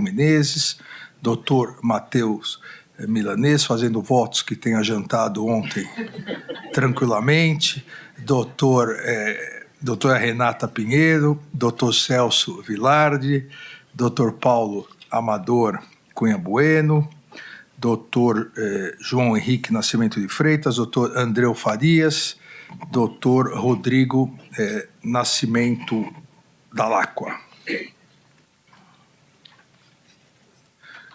Menezes, doutor Matheus Milanês, fazendo votos que tenha jantado ontem tranquilamente, doutora Renata Pinheiro, doutor Celso Vilardi, doutor Paulo Amador Cunha Bueno, doutor João Henrique Nascimento de Freitas, doutor Andreu Farias, doutor Rodrigo Nascimento Dalacqua.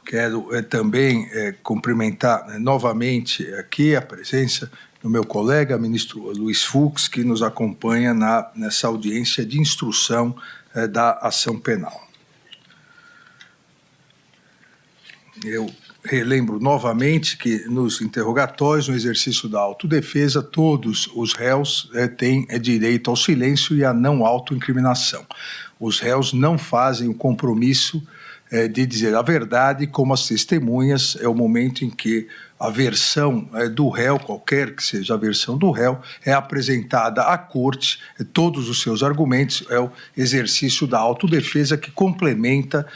Quero também cumprimentar novamente aqui a presença do meu colega, ministro Luiz Fux, que nos acompanha nessa audiência de instrução da ação penal. Eu relembro novamente que nos interrogatórios, no exercício da autodefesa, todos os réus têm direito ao silêncio e à não autoincriminação. Os réus não fazem o compromisso de dizer a verdade, como as testemunhas. É o momento em que a versão do réu, qualquer que seja a versão do réu, é apresentada à corte, todos os seus argumentos, é o exercício da autodefesa que complementa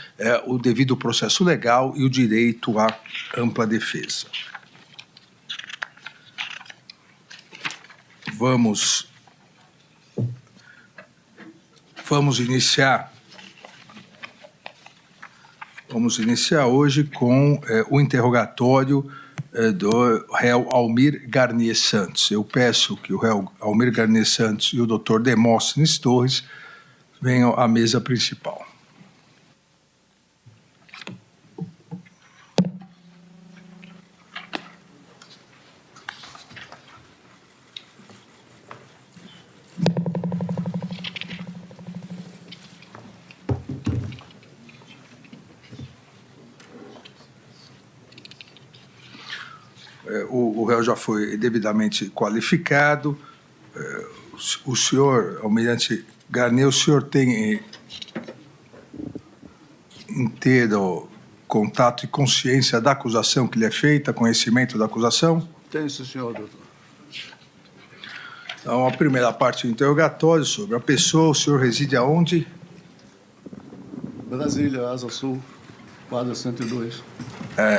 o devido processo legal e o direito à ampla defesa. Vamos iniciar hoje com o interrogatório do réu Almir Garnier Santos. Eu peço que o réu Almir Garnier Santos e o doutor Demóstenes Torres venham à mesa principal. O réu já foi devidamente qualificado. O senhor, almirante Garnier, o senhor tem inteiro contato e consciência da acusação que lhe é feita, conhecimento da acusação? Tenho, sim, senhor, doutor. Então, a primeira parte do interrogatório sobre a pessoa. O senhor reside aonde? Brasília, Asa Sul, quadra 102.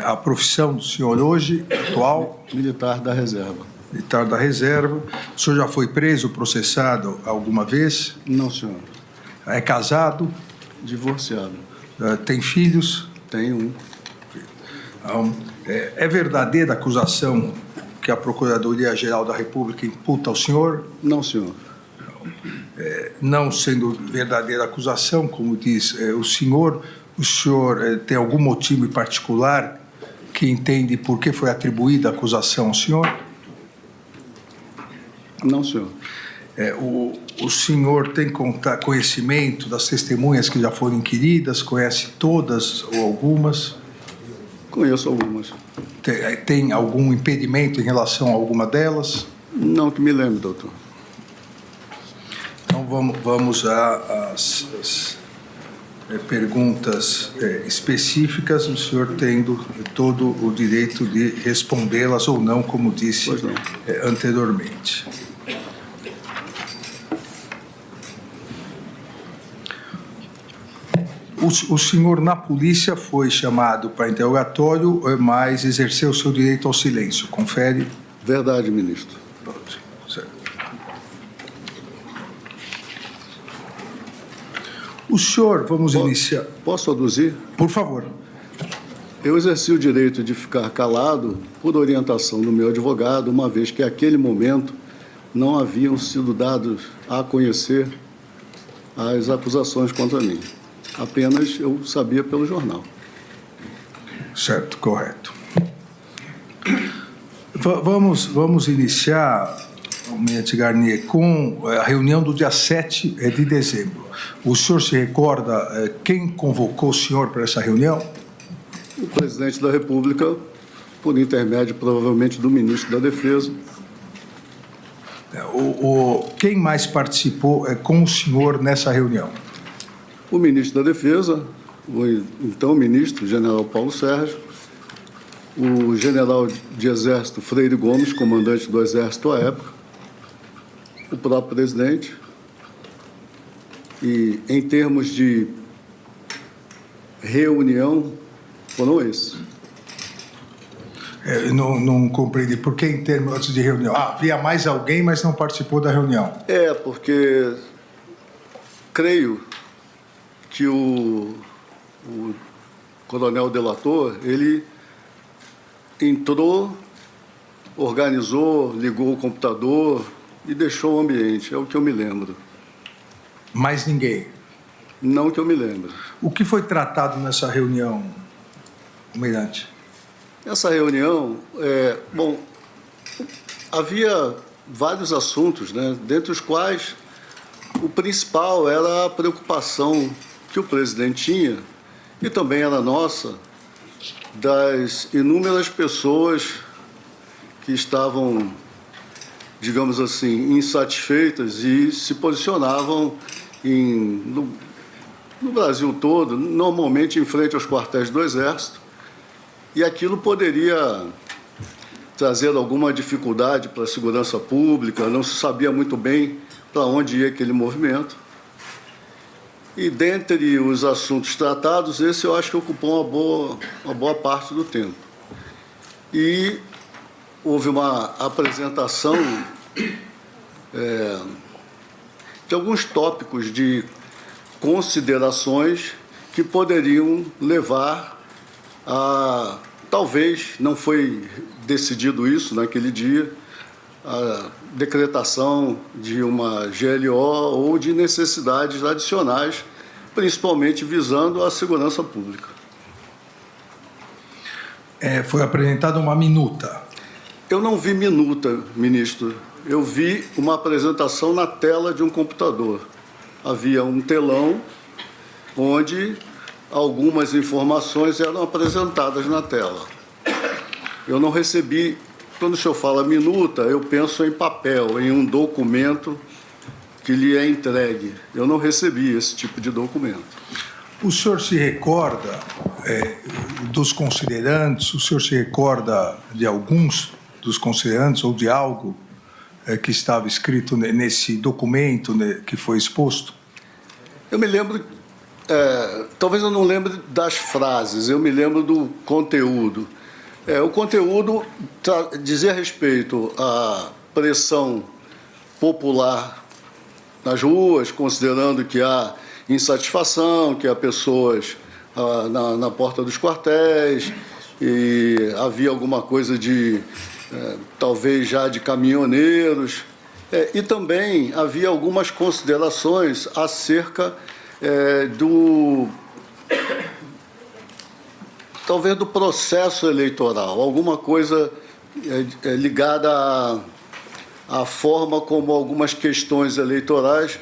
A profissão do senhor hoje, atual? Militar da reserva. Militar da reserva. O senhor já foi preso, processado alguma vez? Não, senhor. É casado? Divorciado. Tem filhos? Tenho um. Então, é verdadeira a acusação que a Procuradoria-Geral da República imputa ao senhor? Não, senhor. Não sendo verdadeira a acusação, como diz o senhor tem algum motivo em particular que entende por que foi atribuída a acusação ao senhor? Não, senhor. O senhor tem conhecimento das testemunhas que já foram inquiridas? Conhece todas ou algumas? Conheço algumas. Tem algum impedimento em relação a alguma delas? Não que me lembre, doutor. Então vamos às perguntas específicas, o senhor tendo todo o direito de respondê-las ou não, como disse anteriormente. O senhor, na polícia, foi chamado para interrogatório, mas exerceu o seu direito ao silêncio. Confere? Verdade, ministro. Certo. O senhor, vamos iniciar... Posso aduzir? Por favor. Eu exerci o direito de ficar calado por orientação do meu advogado, uma vez que, naquele momento, não haviam sido dados a conhecer as acusações contra mim. Apenas eu sabia pelo jornal. Certo, correto. Vamos iniciar, almirante Garnier, com a reunião do dia 7 de dezembro. O senhor se recorda quem convocou o senhor para essa reunião? O presidente da República, por intermédio, provavelmente, do ministro da Defesa. Quem mais participou com o senhor nessa reunião? O ministro da Defesa, o então ministro, general Paulo Sérgio, o general de Exército Freire Gomes, comandante do Exército à época, o próprio presidente. E, em termos de reunião foram esses. Eu não compreendi. Por que em termos de reunião? Havia mais alguém, mas não participou da reunião. Porque creio que o coronel delator, ele entrou, organizou, ligou o computador e deixou o ambiente. É o que eu me lembro. Mais ninguém? Não que eu me lembro. O que foi tratado nessa reunião, almirante? Essa reunião, havia vários assuntos, né, dentre os quais o principal era a preocupação que o presidente tinha, e também era nossa, das inúmeras pessoas que estavam, digamos assim, insatisfeitas e se posicionavam no Brasil todo, normalmente em frente aos quartéis do Exército, e aquilo poderia trazer alguma dificuldade para a segurança pública, não se sabia muito bem para onde ia aquele movimento. E dentre os assuntos tratados, esse eu acho que ocupou uma boa parte do tempo. E houve uma apresentação de alguns tópicos de considerações que poderiam levar a, talvez, não foi decidido isso naquele dia, a decretação de uma GLO ou de necessidades adicionais, principalmente visando a segurança pública. Foi apresentada uma minuta. Eu não vi minuta, ministro. Eu vi uma apresentação na tela de um computador. Havia um telão onde algumas informações eram apresentadas na tela. Eu não recebi, quando o senhor fala minuta, eu penso em papel, em um documento que lhe é entregue. Eu não recebi esse tipo de documento. O senhor se recorda dos considerandos? O senhor se recorda de alguns dos considerandos ou de algo que estava escrito nesse documento que foi exposto? Eu me lembro, talvez eu não lembre das frases, eu me lembro do conteúdo. O conteúdo dizia respeito à pressão popular nas ruas, considerando que há insatisfação, que há pessoas na porta dos quartéis, e havia alguma coisa de, talvez já de caminhoneiros, e também havia algumas considerações acerca talvez do processo eleitoral, alguma coisa ligada à forma como algumas questões eleitorais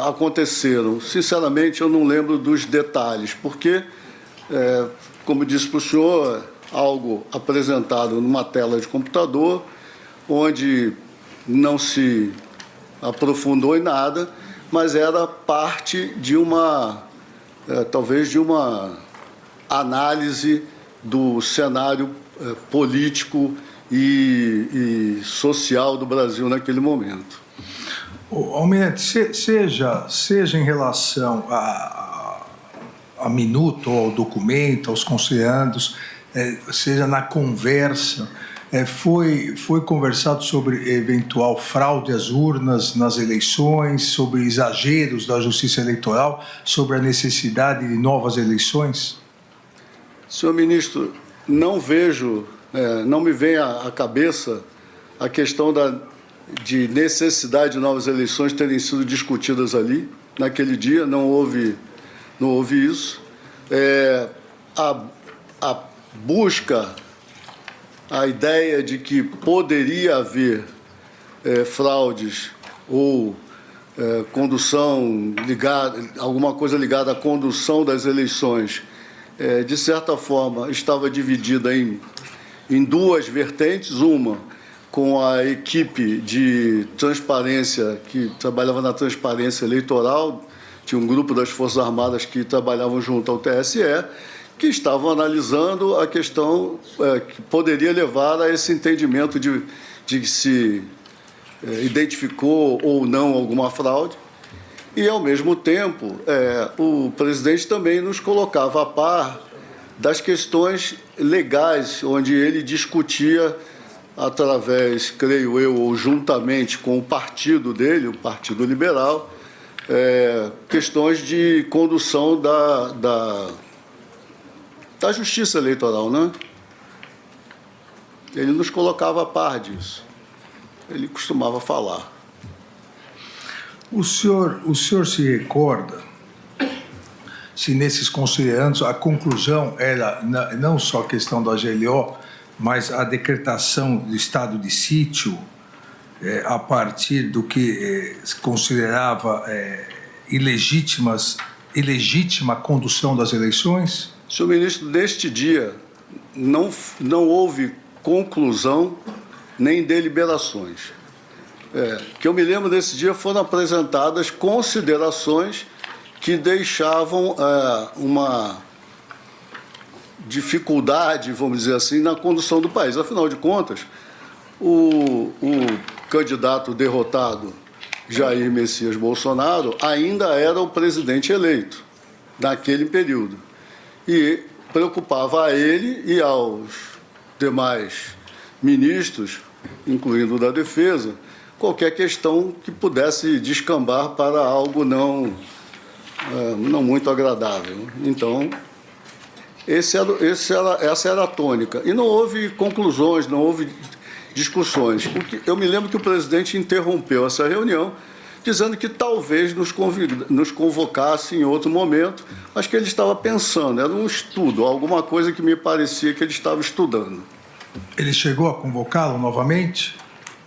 aconteceram. Sinceramente, eu não lembro dos detalhes, porque, como disse para o senhor, algo apresentado numa tela de computador, onde não se aprofundou em nada, mas era parte de talvez de uma análise do cenário político e social do Brasil naquele momento. Almirante, seja em relação a minuto, ao documento, aos considerandos, seja na conversa, foi conversado sobre eventual fraude às urnas nas eleições, sobre exageros da Justiça Eleitoral, sobre a necessidade de novas eleições? Senhor ministro, não me vem à cabeça a questão de necessidade de novas eleições terem sido discutidas ali. Naquele dia não houve isso. A busca, a ideia de que poderia haver fraudes ou condução ligada, alguma coisa ligada à condução das eleições, de certa forma, estava dividida em duas vertentes, uma com a equipe de transparência, que trabalhava na transparência eleitoral, tinha um grupo das Forças Armadas que trabalhavam junto ao TSE, que estavam analisando a questão que poderia levar a esse entendimento de se identificou ou não alguma fraude. E, ao mesmo tempo, o presidente também nos colocava a par das questões legais, onde ele discutia através, creio eu, ou juntamente com o partido dele, o Partido Liberal, questões de condução da justiça eleitoral, né? Ele nos colocava a par disso. Ele costumava falar. O senhor se recorda se nesses considerandos a conclusão era não só a questão da GLO, mas a decretação do estado de sítio a partir do que se considerava ilegítima condução das eleições? Senhor ministro, neste dia não houve conclusão nem deliberações. Que eu me lembro desse dia foram apresentadas considerações que deixavam uma dificuldade, vamos dizer assim, na condução do país. Afinal de contas, o candidato derrotado, Jair Messias Bolsonaro, ainda era o presidente eleito naquele período. E preocupava a ele e aos demais ministros, incluindo o da Defesa, qualquer questão que pudesse descambar para algo não muito agradável. Então, essa era a tônica. E não houve conclusões, não houve discussões. Eu me lembro que o presidente interrompeu essa reunião, dizendo que talvez nos convocasse em outro momento, mas que ele estava pensando, era um estudo, alguma coisa que me parecia que ele estava estudando. Ele chegou a convocá-lo novamente?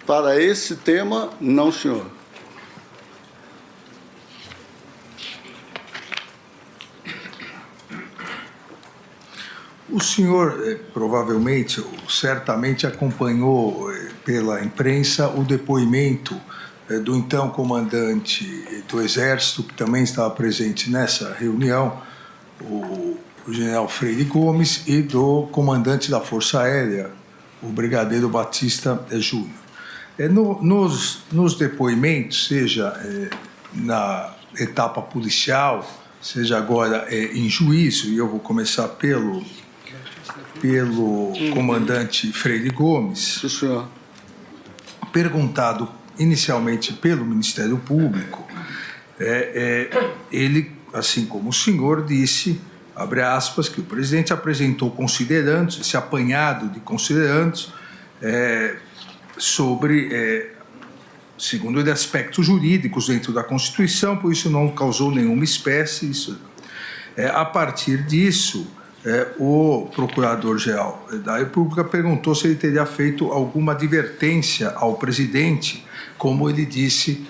Para esse tema, não, senhor. O senhor provavelmente, certamente acompanhou pela imprensa o depoimento do então comandante do Exército, que também estava presente nessa reunião, o general Freire Gomes, e do comandante da Força Aérea, o brigadeiro Batista Júnior. Nos depoimentos, seja na etapa policial, seja agora em juízo, e eu vou começar pelo comandante Freire Gomes, Sim, senhor. Perguntado inicialmente pelo Ministério Público, ele, assim como o senhor, disse, abre aspas, que o presidente apresentou considerandos, esse apanhado de considerandos, sobre, segundo ele, aspectos jurídicos dentro da Constituição, por isso não causou nenhuma espécie. A partir disso, o Procurador-Geral da República perguntou se ele teria feito alguma advertência ao presidente, como ele disse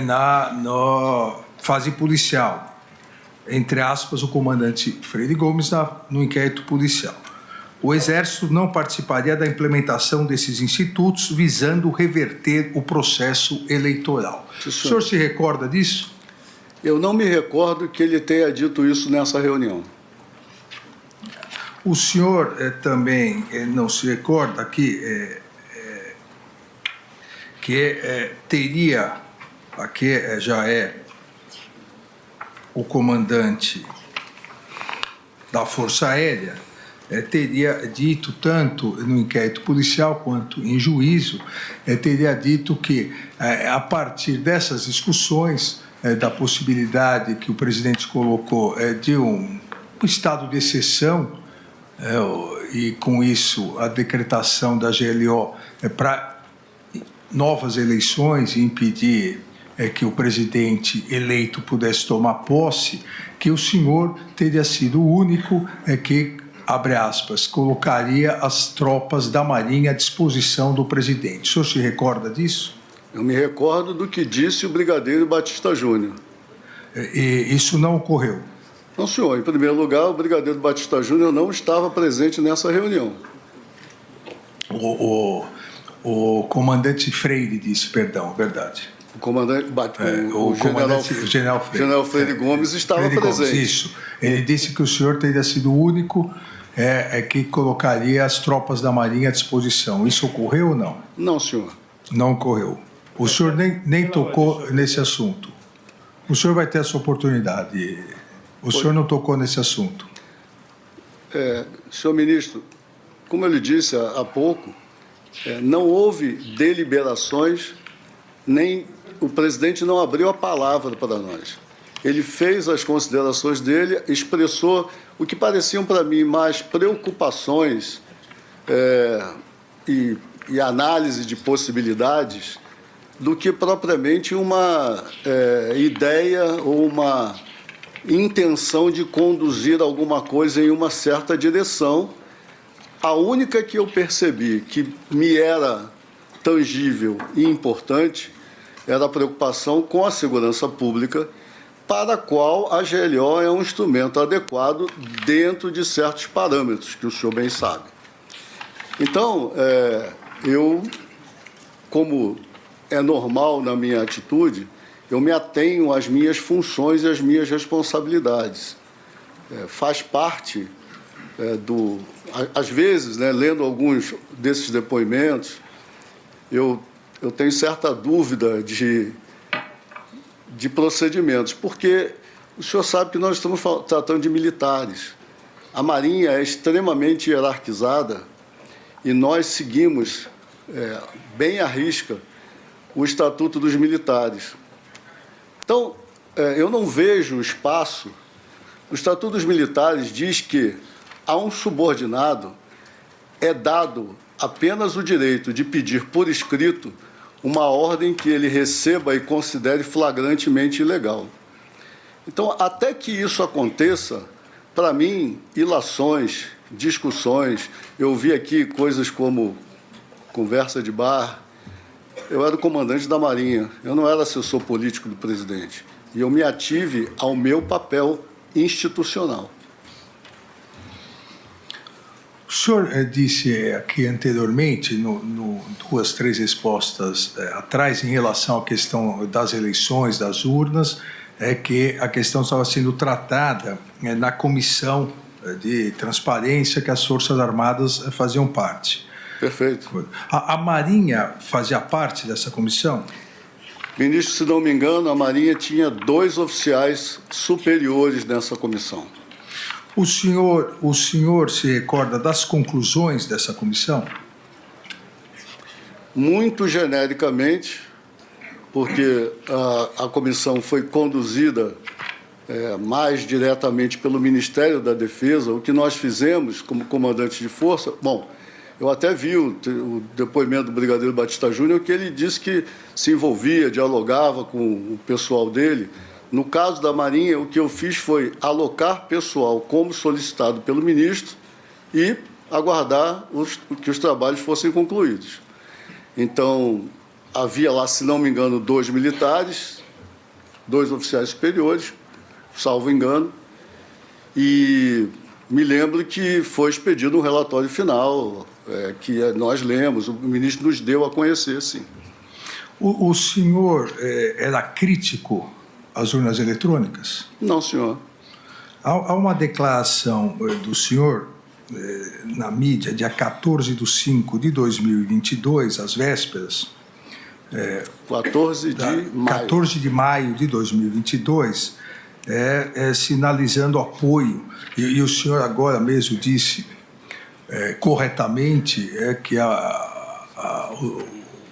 na fase policial. Entre aspas, o comandante Freire Gomes no inquérito policial. O Exército não participaria da implementação desses institutos visando reverter o processo eleitoral. O senhor se recorda disso? Eu não me recordo que ele tenha dito isso nessa reunião. O senhor também não se recorda que teria, aqui já o comandante da Força Aérea, teria dito, tanto no inquérito policial quanto em juízo, teria dito que, a partir dessas discussões, da possibilidade que o presidente colocou de um estado de exceção, e com isso a decretação da GLO para novas eleições e impedir que o presidente eleito pudesse tomar posse, que o senhor teria sido o único que, abre aspas, colocaria as tropas da Marinha à disposição do presidente. O senhor se recorda disso? Eu me recordo do que disse o brigadeiro Batista Júnior. E isso não ocorreu? Não, senhor. Em primeiro lugar, o brigadeiro Batista Júnior não estava presente nessa reunião. O comandante Freire disse, perdão, verdade. O comandante, o general Freire Gomes estava presente. Gomes, isso. Ele disse que o senhor teria sido o único que colocaria as tropas da Marinha à disposição. Isso ocorreu ou não? Não, senhor. Não ocorreu. O senhor nem tocou nesse assunto. O senhor vai ter essa oportunidade. O senhor não tocou nesse assunto. Senhor ministro, como eu lhe disse há pouco, não houve deliberações, nem o presidente não abriu a palavra para nós. Ele fez as considerações dele, expressou o que pareciam para mim mais preocupações e análise de possibilidades do que propriamente uma ideia ou uma intenção de conduzir alguma coisa em uma certa direção. A única que eu percebi que me era tangível e importante era a preocupação com a segurança pública, para a qual a GLO é um instrumento adequado dentro de certos parâmetros, que o senhor bem sabe. Então, eu, como é normal na minha atitude, eu me atenho às minhas funções e às minhas responsabilidades. Faz parte às vezes, né, lendo alguns desses depoimentos, eu tenho certa dúvida de procedimentos, porque o senhor sabe que nós estamos tratando de militares. A Marinha é extremamente hierarquizada e nós seguimos bem à risca o Estatuto dos Militares. Então, eu não vejo espaço. O Estatuto dos Militares diz que a um subordinado é dado apenas o direito de pedir por escrito uma ordem que ele receba e considere flagrantemente ilegal. Então, até que isso aconteça, para mim, ilações, discussões, eu ouvi aqui coisas como conversa de bar. Eu era o comandante da Marinha, eu não era assessor político do presidente. E eu me ative ao meu papel institucional. O senhor disse aqui anteriormente, duas, três respostas atrás, em relação à questão das eleições, das urnas, que a questão estava sendo tratada na comissão de transparência que as Forças Armadas faziam parte. Perfeito. A Marinha fazia parte dessa comissão? Ministro, se não me engano, a Marinha tinha 2 oficiais superiores nessa comissão. O senhor se recorda das conclusões dessa comissão? Muito genericamente, porque a comissão foi conduzida mais diretamente pelo Ministério da Defesa. O que nós fizemos como comandante de força, bom, eu até vi o depoimento do Brigadeiro Batista Júnior, que ele disse que se envolvia, dialogava com o pessoal dele. No caso da Marinha, o que eu fiz foi alocar pessoal como solicitado pelo ministro e aguardar que os trabalhos fossem concluídos. Então, havia lá, se não me engano, 2 militares, 2 oficiais superiores, salvo engano, e me lembro que foi expedido um relatório final, que nós lemos, o ministro nos deu a conhecer, sim. O senhor era crítico às urnas eletrônicas? Não, senhor. Há uma declaração do senhor na mídia, dia 14 de 5 de 2022, às vésperas. 14 de maio. 14 de maio de 2022, sinalizando apoio. E o senhor agora mesmo disse corretamente que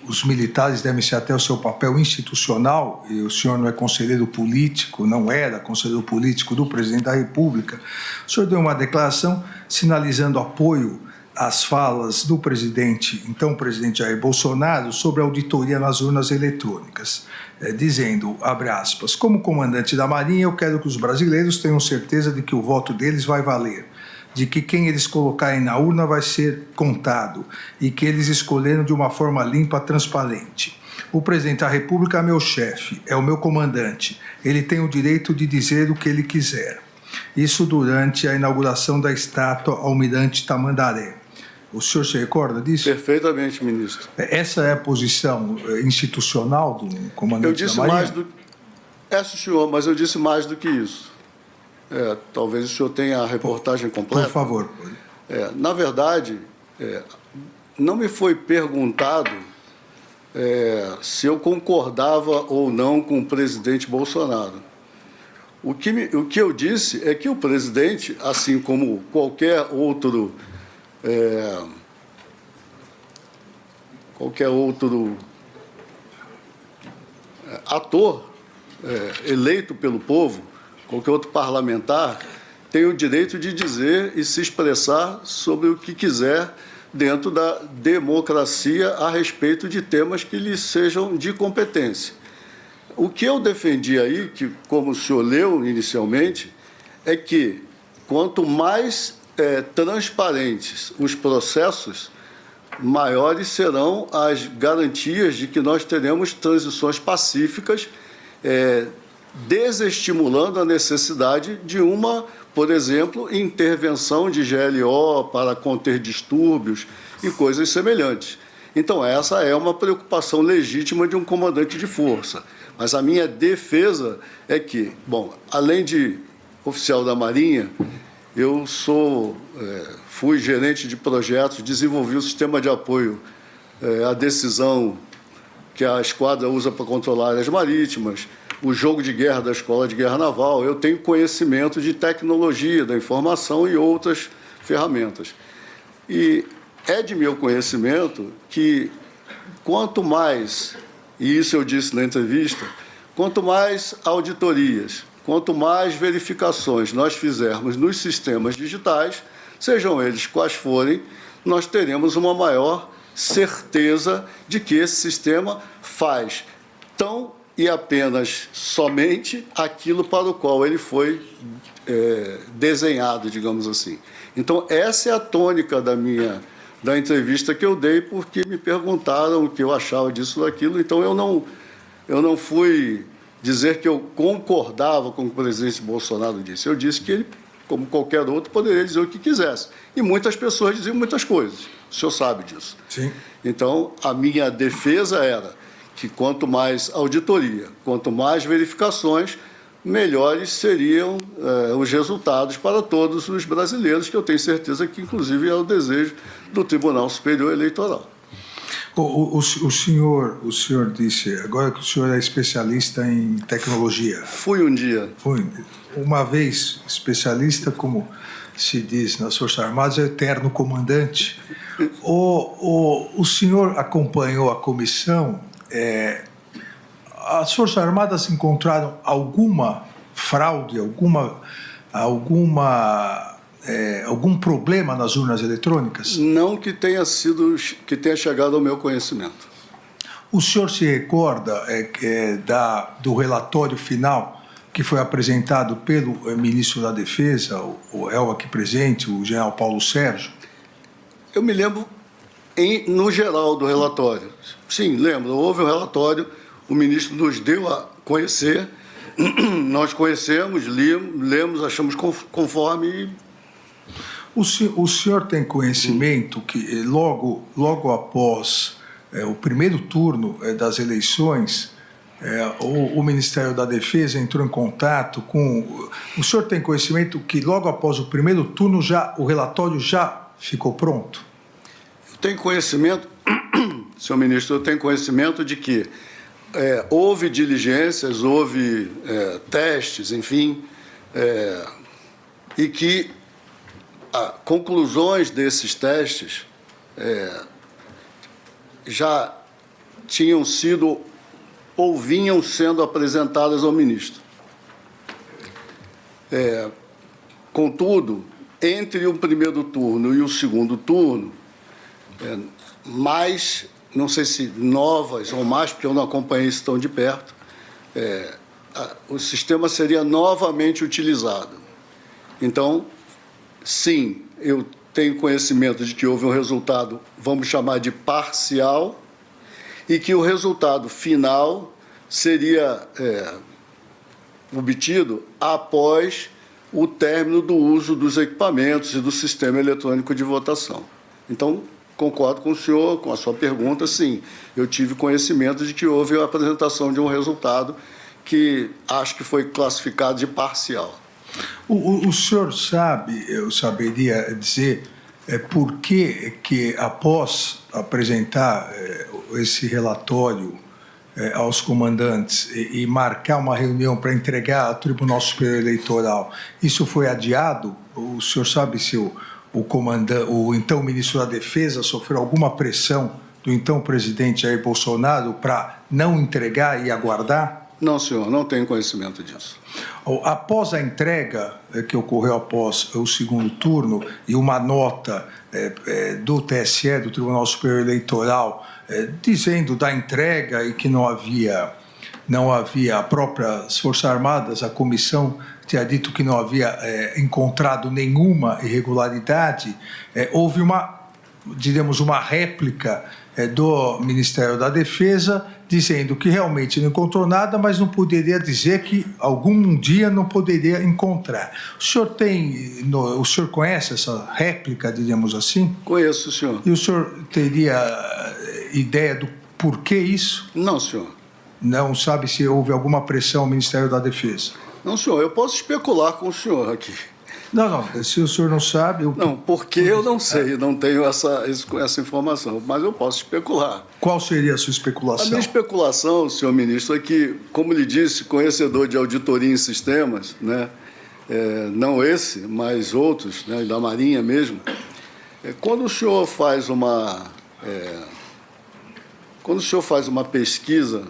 os militares devem ser até o seu papel institucional, e o senhor não é conselheiro político, não era conselheiro político do presidente da República. O senhor deu uma declaração sinalizando apoio às falas do presidente, então presidente Jair Bolsonaro, sobre a auditoria nas urnas eletrônicas, dizendo, abre aspas, como comandante da Marinha, eu quero que os brasileiros tenham certeza de que o voto deles vai valer, de que quem eles colocarem na urna vai ser contado e que eles escolheram de uma forma limpa, transparente. O presidente da República é meu chefe, é o meu comandante. Ele tem o direito de dizer o que ele quiser. Isso durante a inauguração da estátua Almirante Tamandaré. O senhor se recorda disso? Perfeitamente, ministro. Essa é a posição institucional do comandante da Marinha? Senhor, mas eu disse mais do que isso. Talvez o senhor tenha a reportagem completa. Por favor. Na verdade, não me foi perguntado se eu concordava ou não com o presidente Bolsonaro. O que eu disse é que o presidente, assim como qualquer outro ator eleito pelo povo, qualquer outro parlamentar, tem o direito de dizer e se expressar sobre o que quiser dentro da democracia a respeito de temas que lhe sejam de competência. O que eu defendi aí, que, como o senhor leu inicialmente, é que quanto mais transparentes os processos, maiores serão as garantias de que nós teremos transições pacíficas, desestimulando a necessidade de uma, por exemplo, intervenção de GLO para conter distúrbios e coisas semelhantes. Então, essa é uma preocupação legítima de um comandante de força. Mas a minha defesa é que, bom, além de oficial da Marinha, eu fui gerente de projetos, desenvolvi o sistema de apoio à decisão que a esquadra usa para controlar áreas marítimas, o jogo de guerra da Escola de Guerra Naval. Eu tenho conhecimento de tecnologia da informação e outras ferramentas. E é de meu conhecimento que quanto mais, e isso eu disse na entrevista, quanto mais auditorias, quanto mais verificações nós fizermos nos sistemas digitais, sejam eles quais forem, nós teremos uma maior certeza de que esse sistema faz tão e apenas somente aquilo para o qual ele foi desenhado, digamos assim. Então, essa é a tônica da entrevista que eu dei, porque me perguntaram o que eu achava disso ou daquilo. Então, eu não fui dizer que eu concordava com o que o presidente Bolsonaro disse. Eu disse que ele, como qualquer outro, poderia dizer o que quisesse. E muitas pessoas diziam muitas coisas. O senhor sabe disso. Sim. Então, a minha defesa era que quanto mais auditoria, quanto mais verificações, melhores seriam os resultados para todos os brasileiros, que eu tenho certeza que, inclusive, é o desejo do Tribunal Superior Eleitoral. O senhor disse, agora que o senhor é especialista em tecnologia. Fui um dia. Fui uma vez especialista, como se diz nas Forças Armadas, é eterno comandante. O senhor acompanhou a comissão. As Forças Armadas encontraram alguma fraude, algum problema nas urnas eletrônicas? Não que tenha chegado ao meu conhecimento. O senhor se recorda do relatório final que foi apresentado pelo ministro da Defesa, o aqui presente, o general Paulo Sérgio? Eu me lembro, no geral, do relatório. Sim, lembro. Houve um relatório, o ministro nos deu a conhecer, nós conhecemos, lemos, achamos conforme. O senhor tem conhecimento que logo após o primeiro turno das eleições, o Ministério da Defesa entrou em contato com... O senhor tem conhecimento que logo após o primeiro turno o relatório já ficou pronto? Eu tenho conhecimento, senhor ministro, eu tenho conhecimento de que houve diligências, houve testes, enfim, e que conclusões desses testes já tinham sido ou vinham sendo apresentadas ao ministro. Contudo, entre o primeiro turno e o segundo turno, mais, não sei se novas ou mais, porque eu não acompanhei isso tão de perto, o sistema seria novamente utilizado. Então, sim, eu tenho conhecimento de que houve um resultado, vamos chamar de parcial, e que o resultado final seria obtido após o término do uso dos equipamentos e do sistema eletrônico de votação. Então, concordo com o senhor, com a sua pergunta, sim. Eu tive conhecimento de que houve a apresentação de um resultado que acho que foi classificado de parcial. O senhor sabe, eu saberia dizer, por que após apresentar esse relatório aos comandantes e marcar uma reunião para entregar ao Tribunal Superior Eleitoral, isso foi adiado? O senhor sabe se o então ministro da Defesa sofreu alguma pressão do então presidente Jair Bolsonaro para não entregar e aguardar? Não, senhor, não tenho conhecimento disso. Após a entrega, que ocorreu após o segundo turno, e uma nota do TSE, do Tribunal Superior Eleitoral, dizendo da entrega e que não havia a próprias Forças Armadas, a comissão tinha dito que não havia encontrado nenhuma irregularidade, houve uma réplica do Ministério da Defesa, dizendo que realmente não encontrou nada, mas não poderia dizer que algum dia não poderia encontrar. O senhor conhece essa réplica, diríamos assim? Conheço, senhor. E o senhor teria ideia do porquê isso? Não, senhor. Não sabe se houve alguma pressão ao Ministério da Defesa? Não, senhor, eu posso especular com o senhor aqui. Não, se o senhor não sabe... Não, porque eu não sei, não tenho essa informação, mas eu posso especular. Qual seria a sua especulação? A minha especulação, senhor ministro, é que, como lhe disse, conhecedor de auditoria em sistemas, né, não esse, mas outros, né, da Marinha mesmo, quando o senhor faz uma pesquisa,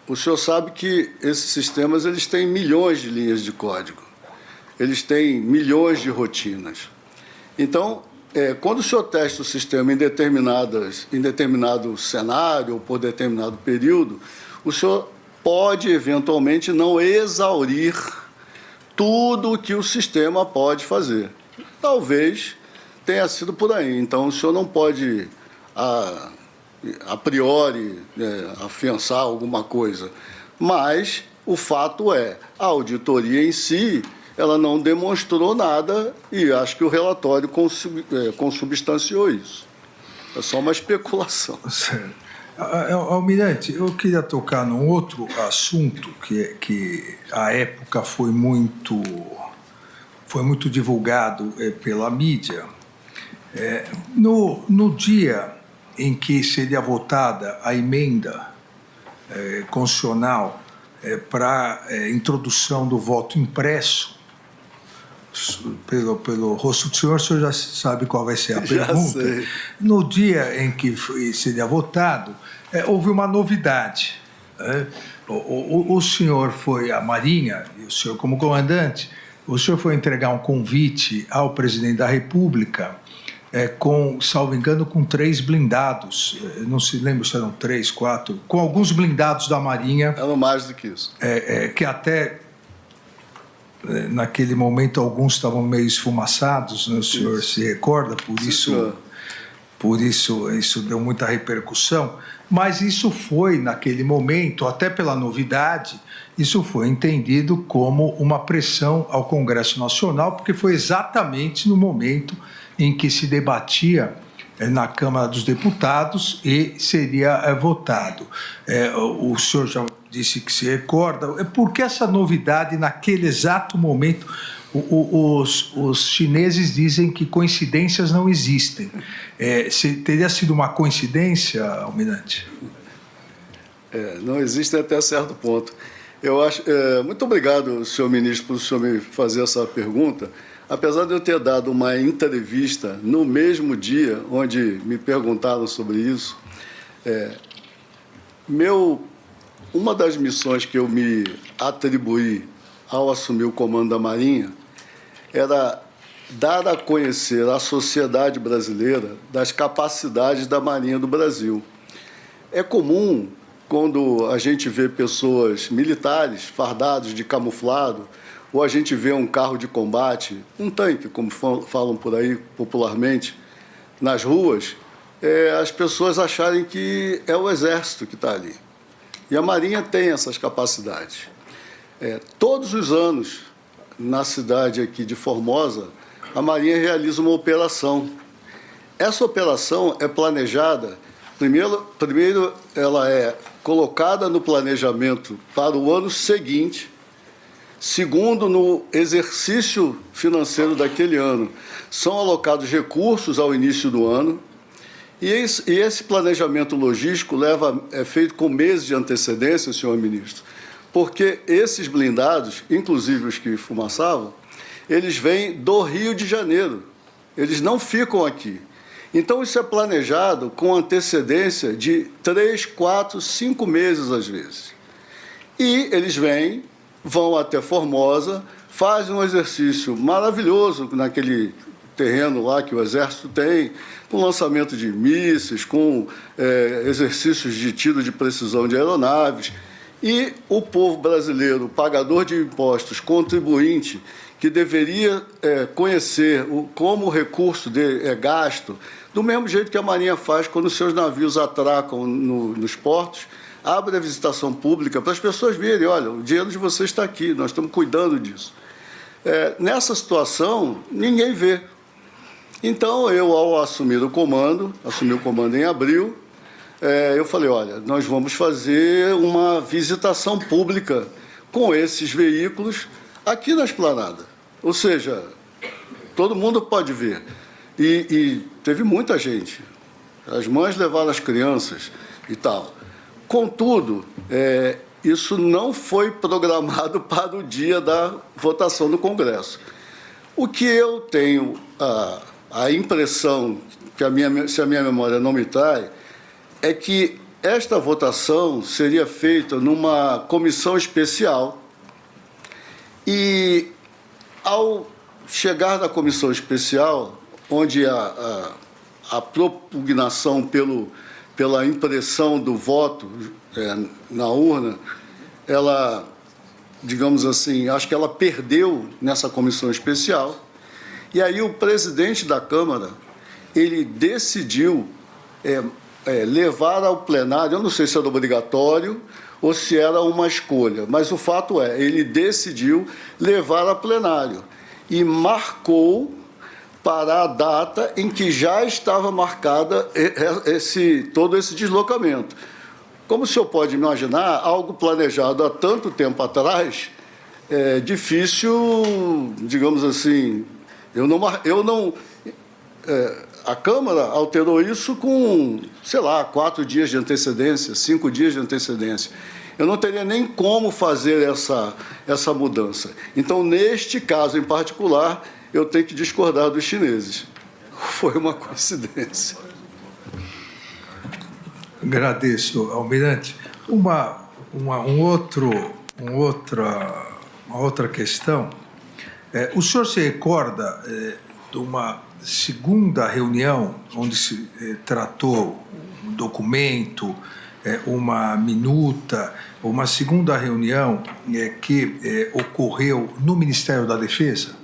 o senhor sabe que esses sistemas eles têm milhões de linhas de código. Eles têm milhões de rotinas. Então, quando o senhor testa o sistema em determinado cenário ou por determinado período, o senhor pode, eventualmente, não exaurir tudo o que o sistema pode fazer. Talvez tenha sido por aí. Então, o senhor não pode, a priori, afiançar alguma coisa. Mas o fato é, a auditoria em si, ela não demonstrou nada e acho que o relatório consubstanciou isso. É só uma especulação. Almirante, eu queria tocar num outro assunto que à época foi muito divulgado pela mídia. No dia em que seria votada a emenda constitucional para introdução do voto impresso, pelo rosto do senhor, o senhor já sabe qual vai ser a pergunta. Sei. No dia em que seria votado, houve uma novidade. O senhor foi à Marinha, e o senhor como comandante, o senhor foi entregar um convite ao presidente da República, salvo engano, com 3 blindados, não se lembra se eram 3, 4, com alguns blindados da Marinha. Eram mais do que isso. Que até... naquele momento alguns estavam meio esfumaçados, né? O senhor se recorda, por isso deu muita repercussão, mas isso foi, naquele momento, até pela novidade, isso foi entendido como uma pressão ao Congresso Nacional, porque foi exatamente no momento em que se debatia na Câmara dos Deputados e seria votado. O senhor já disse que se recorda. Por que essa novidade naquele exato momento? Os chineses dizem que coincidências não existem. Teria sido uma coincidência, Almirante? Não existe até certo ponto. Eu acho. Muito obrigado, senhor ministro, por o senhor me fazer essa pergunta. Apesar de eu ter dado uma entrevista no mesmo dia onde me perguntaram sobre isso, uma das missões que eu me atribuí ao assumir o comando da Marinha era dar a conhecer à sociedade brasileira das capacidades da Marinha do Brasil. É comum, quando a gente vê pessoas militares fardados de camuflado, ou a gente vê um carro de combate, um tanque, como falam por aí popularmente, nas ruas, as pessoas acharem que é o Exército que está ali. E a Marinha tem essas capacidades. Todos os anos, na cidade aqui de Formosa, a Marinha realiza uma operação. Essa operação é planejada, primeiro ela é colocada no planejamento para o ano seguinte. Segundo, no exercício financeiro daquele ano, são alocados recursos ao início do ano. E esse planejamento logístico é feito com meses de antecedência, senhor ministro, porque esses blindados, inclusive os que fumaçavam, eles vêm do Rio de Janeiro, eles não ficam aqui. Então, isso é planejado com antecedência de 3, 4, 5 meses, às vezes. E eles vão até Formosa, fazem um exercício maravilhoso naquele terreno lá que o Exército tem, com lançamento de mísseis, com exercícios de tiro de precisão de aeronaves. E o povo brasileiro, pagador de impostos, contribuinte, que deveria conhecer como o recurso é gasto, do mesmo jeito que a Marinha faz quando seus navios atracam nos portos, abre a visitação pública para as pessoas verem, olha, o dinheiro de vocês está aqui, nós estamos cuidando disso. Nessa situação, ninguém vê. Então, eu, ao assumir o comando em abril, eu falei, olha, nós vamos fazer uma visitação pública com esses veículos aqui na esplanada. Ou seja, todo mundo pode ver. E teve muita gente. As mães levaram as crianças e tal. Contudo, isso não foi programado para o dia da votação do Congresso. O que eu tenho a impressão, se a minha memória não me trai, é que esta votação seria feita numa comissão especial e, ao chegar na comissão especial, onde a propugnação pela impressão do voto na urna, ela, digamos assim, acho que ela perdeu nessa comissão especial. E aí o presidente da Câmara, ele decidiu levar ao plenário, eu não sei se era obrigatório ou se era uma escolha, mas o fato ele decidiu levar a plenário e marcou para a data em que já estava marcada todo esse deslocamento. Como o senhor pode imaginar, algo planejado há tanto tempo atrás, é difícil, digamos assim, a Câmara alterou isso com, sei lá, 4 dias de antecedência, 5 dias de antecedência. Eu não teria nem como fazer essa mudança. Então, neste caso em particular, eu tenho que discordar dos chineses. Foi uma coincidência. Agradeço, Almirante. Uma outra questão. O senhor se recorda de uma segunda reunião onde se tratou um documento, uma minuta, uma segunda reunião que ocorreu no Ministério da Defesa?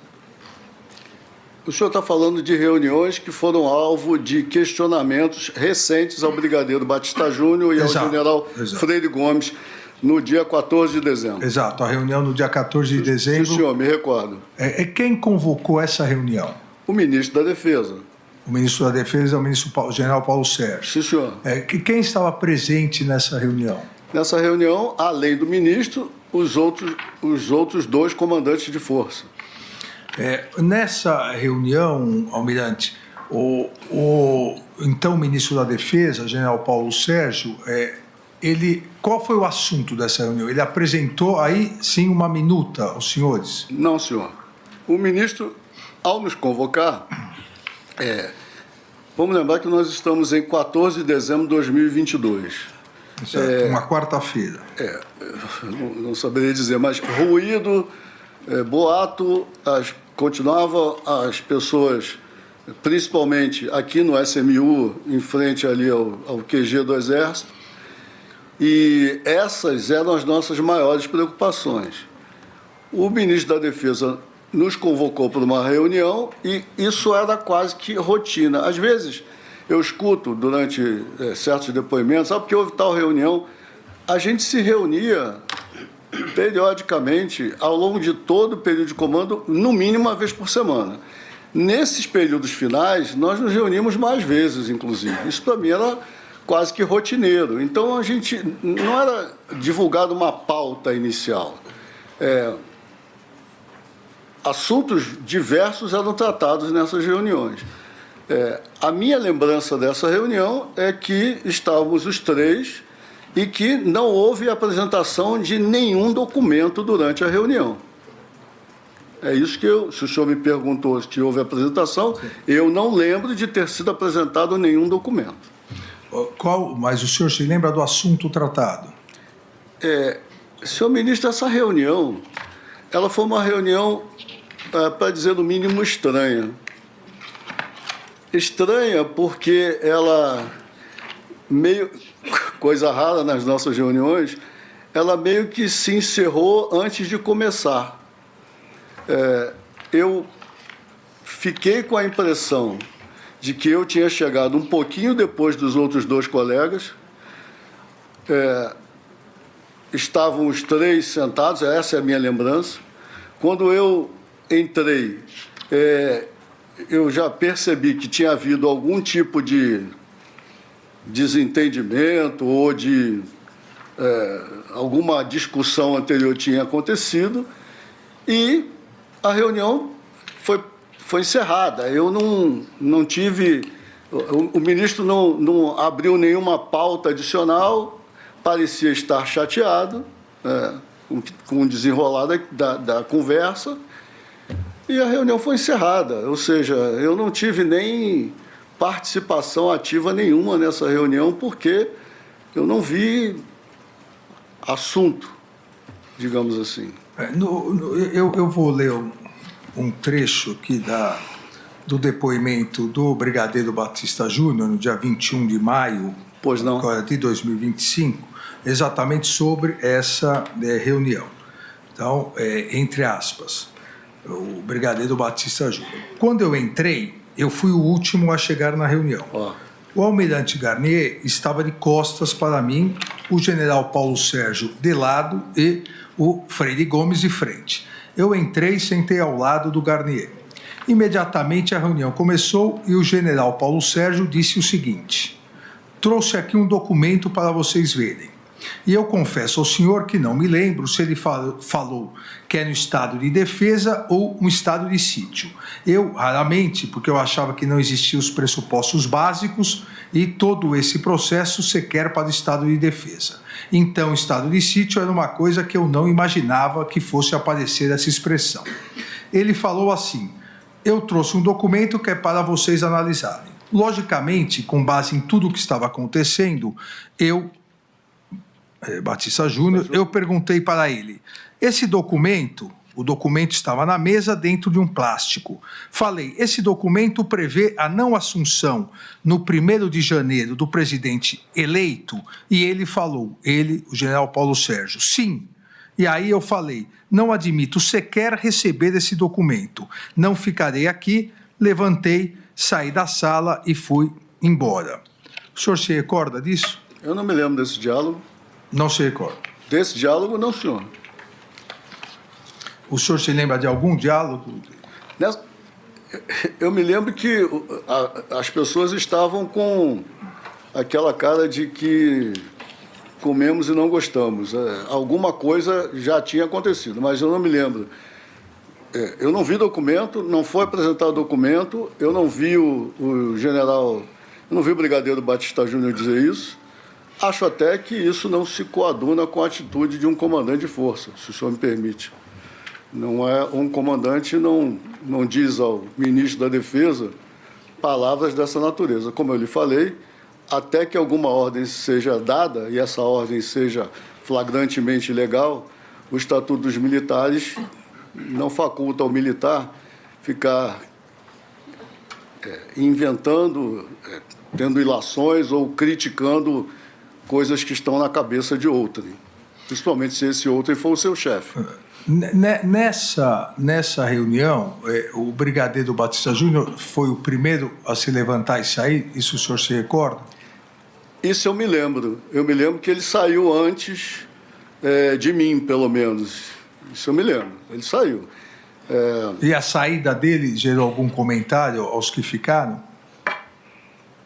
O senhor está falando de reuniões que foram alvo de questionamentos recentes ao brigadeiro Batista Júnior e ao general Freire Gomes no dia 14 de dezembro. Exato, a reunião no dia 14 de dezembro. Sim, senhor, me recordo. Quem convocou essa reunião? O ministro da Defesa. O ministro da Defesa é o general Paulo Sérgio. Sim, senhor. Quem estava presente nessa reunião? Nessa reunião, além do ministro, os outros 2 comandantes de força. Nessa reunião, Almirante, o então ministro da Defesa, general Paulo Sérgio, qual foi o assunto dessa reunião? Ele apresentou aí, sim, uma minuta aos senhores? Não, senhor. O ministro, ao nos convocar, vamos lembrar que nós estamos em 14 de dezembro de 2022. Exato, uma quarta-feira. Não saberia dizer, mas ruído, boato, continuava as pessoas, principalmente aqui no SMU, em frente ali ao QG do Exército, e essas eram as nossas maiores preocupações. O ministro da Defesa nos convocou para uma reunião e isso era quase que rotina. Às vezes, eu escuto durante certos depoimentos, porque houve tal reunião, a gente se reunia periodicamente, ao longo de todo o período de comando, no mínimo uma vez por semana. Nesses períodos finais, nós nos reunimos mais vezes, inclusive. Isso, para mim, era quase que rotineiro. Então, a gente não era divulgado uma pauta inicial. Assuntos diversos eram tratados nessas reuniões. A minha lembrança dessa reunião é que estávamos os três e que não houve apresentação de nenhum documento durante a reunião. É isso que se o senhor me perguntou se houve apresentação, eu não lembro de ter sido apresentado nenhum documento. Mas o senhor se lembra do assunto tratado? Senhor ministro, essa reunião, ela foi uma reunião, para dizer no mínimo, estranha. Estranha porque ela, meio coisa rara nas nossas reuniões, ela meio que se encerrou antes de começar. Eu fiquei com a impressão de que eu tinha chegado um pouquinho depois dos outros dois colegas. Estavam os três sentados, essa é a minha lembrança. Quando eu entrei, eu já percebi que tinha havido algum tipo de desentendimento ou de alguma discussão anterior tinha acontecido e a reunião foi encerrada. Eu não tive... O ministro não abriu nenhuma pauta adicional, parecia estar chateado com o desenrolar da conversa e a reunião foi encerrada. Ou seja, eu não tive nem participação ativa nenhuma nessa reunião porque eu não vi assunto, digamos assim. Eu vou ler um trecho aqui do depoimento do Brigadeiro Batista Júnior, no dia 21 de maio de 2025, exatamente sobre essa reunião. Então, entre aspas, o Brigadeiro Batista Júnior. Quando eu entrei, eu fui o último a chegar na reunião. O almirante Garnier estava de costas para mim, o general Paulo Sérgio de lado e o Freire Gomes de frente. Eu entrei e sentei ao lado do Garnier. Imediatamente a reunião começou e o general Paulo Sérgio disse o seguinte: trouxe aqui um documento para vocês verem. E eu confesso ao senhor que não me lembro se ele falou que é no estado de defesa ou no estado de sítio. Eu, raramente, porque eu achava que não existiam os pressupostos básicos e todo esse processo sequer para o estado de defesa. Então, estado de sítio era uma coisa que eu não imaginava que fosse aparecer essa expressão. Ele falou assim: eu trouxe um documento que é para vocês analisarem. Logicamente, com base em tudo o que estava acontecendo, Batista Júnior, eu perguntei para ele, esse documento, o documento estava na mesa dentro de um plástico. Falei, esse documento prevê a não assunção no 1º de janeiro do presidente eleito? E ele falou, o general Paulo Sérgio, sim. E aí eu falei, não admito sequer receber esse documento. Não ficarei aqui, levantei, saí da sala e fui embora. O senhor se recorda disso? Eu não me lembro desse diálogo. Não se recorda? Desse diálogo, não, senhor. O senhor se lembra de algum diálogo? Eu me lembro que as pessoas estavam com aquela cara de que comemos e não gostamos. Alguma coisa já tinha acontecido, mas eu não me lembro. Eu não vi documento, não foi apresentado documento, eu não vi o general, eu não vi o Brigadeiro Batista Júnior dizer isso. Acho até que isso não se coaduna com a atitude de um comandante de força, se o senhor me permite. Não é um comandante, não diz ao ministro da Defesa palavras dessa natureza. Como eu lhe falei, até que alguma ordem seja dada, e essa ordem seja flagrantemente ilegal, o Estatuto dos Militares não faculta ao militar ficar inventando, tendo ilações ou criticando coisas que estão na cabeça de outrem, principalmente se esse outrem for o seu chefe. Nessa reunião, o Brigadeiro Batista Júnior foi o primeiro a se levantar e sair? Isso o senhor se recorda? Isso eu me lembro. Eu me lembro que ele saiu antes de mim, pelo menos. Isso eu me lembro. Ele saiu. E a saída dele gerou algum comentário aos que ficaram?